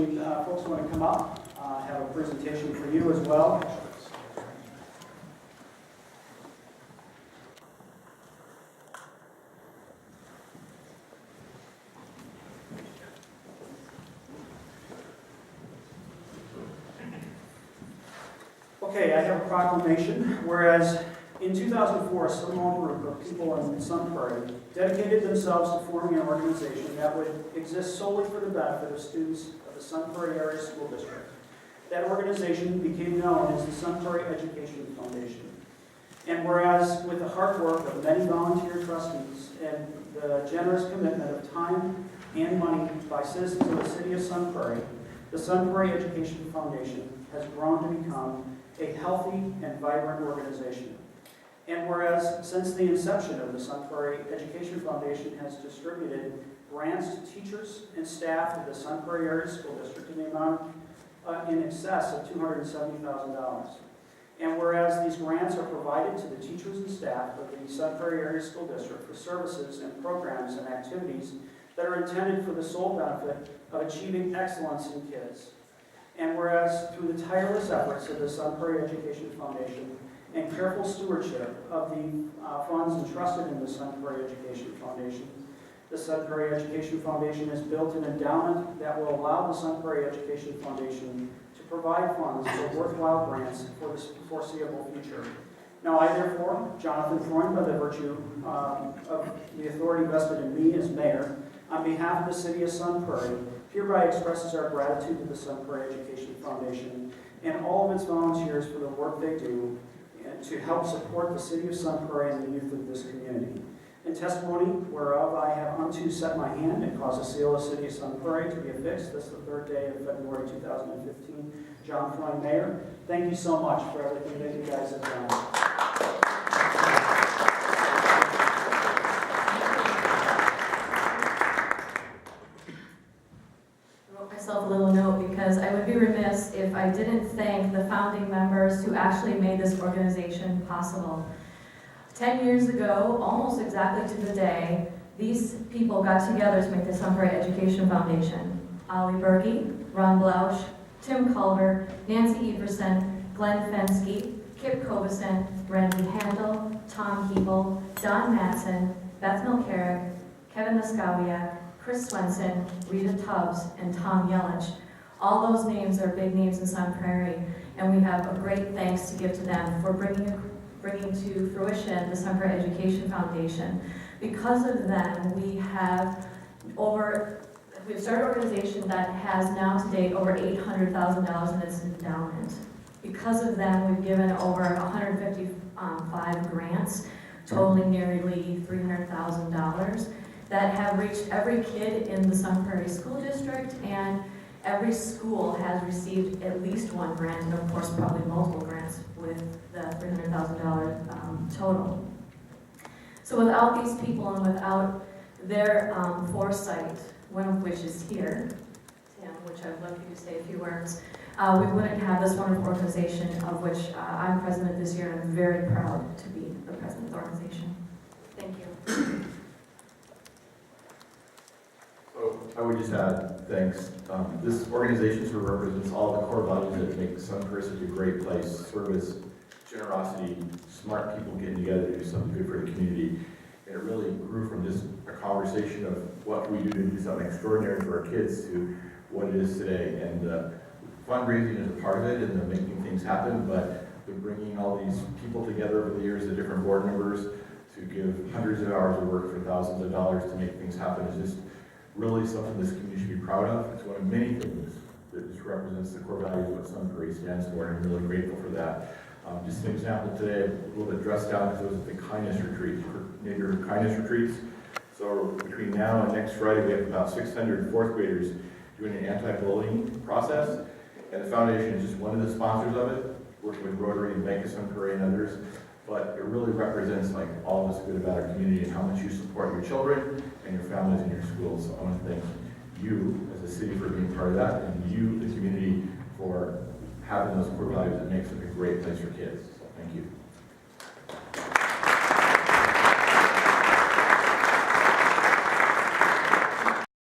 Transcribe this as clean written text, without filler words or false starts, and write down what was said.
any folks want to come up, have a presentation for you as well. Okay, I have a proclamation. Whereas in 2004, a small group of people in Sun Prairie dedicated themselves to forming an organization that would exist solely for the benefit of students of the Sun Prairie Area School District. That organization became known as the Sun Prairie Education Foundation. And whereas with the hard work of many volunteer trustees and the generous commitment of time and money by citizens of the city of Sun Prairie, the Sun Prairie Education Foundation has grown to become a healthy and vibrant organization. And whereas since the inception of the Sun Prairie Education Foundation has distributed grants to teachers and staff of the Sun Prairie Area School District in the amount in excess of $270,000. And whereas these grants are provided to the teachers and staff of the Sun Prairie Area School District for services and programs and activities that are intended for the sole benefit of achieving excellence in kids. And whereas through the tireless efforts of the Sun Prairie Education Foundation and careful stewardship of the funds entrusted in the Sun Prairie Education Foundation, the Sun Prairie Education Foundation has built an endowment that will allow the Sun Prairie Education Foundation to provide funds for worthwhile grants for the foreseeable future. Now I therefore, Jonathan Freund, by the virtue of the authority vested in me as mayor, on behalf of the city of Sun Prairie, hereby expresses our gratitude to the Sun Prairie Education Foundation and all of its volunteers for the work they do to help support the city of Sun Prairie and the youth of this community. In testimony whereof I have unto set my hand and cause the seal of the city of Sun Prairie to be affixed this the 3rd day of February 2015. John Freund, Mayor. Thank you so much for everything that you guys have done. A little note because I would be remiss if I didn't thank the founding members who actually made this organization possible. 10 years ago, almost exactly to the day, these people got together to make the Sun Prairie Education Foundation. Ollie Berge, Ron Blausch, Tim Culver, Nancy Everson, Glenn Fensky, Kip Kovison, Randy Handel, Tom Hebel, Don Matson, Beth Milcarrick, Kevin Laskowiak, Chris Swenson, Rita Tubbs, and Tom Yelich. All those names are big names in Sun Prairie, and we have a great thanks to give to them for bringing to fruition the Sun Prairie Education Foundation. Because of them, we've started an organization that has now to date over $800,000 in its endowment. Because of them, we've given over 155 grants, totaling nearly $300,000. That have reached every kid in the Sun Prairie School District, and every school has received at least one grant, and of course probably multiple grants with the $300,000 total. So without these people and without their foresight, one of which is here, Tim, which I'd love you to say a few words, we wouldn't have this wonderful organization of which I'm president this year, and I'm very proud to be the president of the organization. Thank you. So I would just add thanks. This organization sort of represents all the core values that make Sun Prairie such a great place. Service, generosity, smart people getting together to do something good for the community. And it really grew from just a conversation of what can we do to do something extraordinary for our kids to what it is today. And fundraising is a part of it and the making things happen, but the bringing all these people together over the years, the different board members, to give hundreds of hours of work for thousands of dollars to make things happen is just really something this community should be proud of. It's one of many things that just represents the core values of what Sun Prairie stands for, and I'm really grateful for that. Just an example today, a little bit dressed down because it was at the kindness retreat, neighborhood kindness retreats. So between now and next Friday, we have about 600 fourth graders doing an anti-bullying process, and the foundation is just one of the sponsors of it, working with Rotary and Bank of Sun Prairie and others. But it really represents like all that's good about our community and how much you support your children and your families and your schools. So I want to thank you as a city for being part of that, and you, the community, for having those core values that make such a great place for kids. So thank you.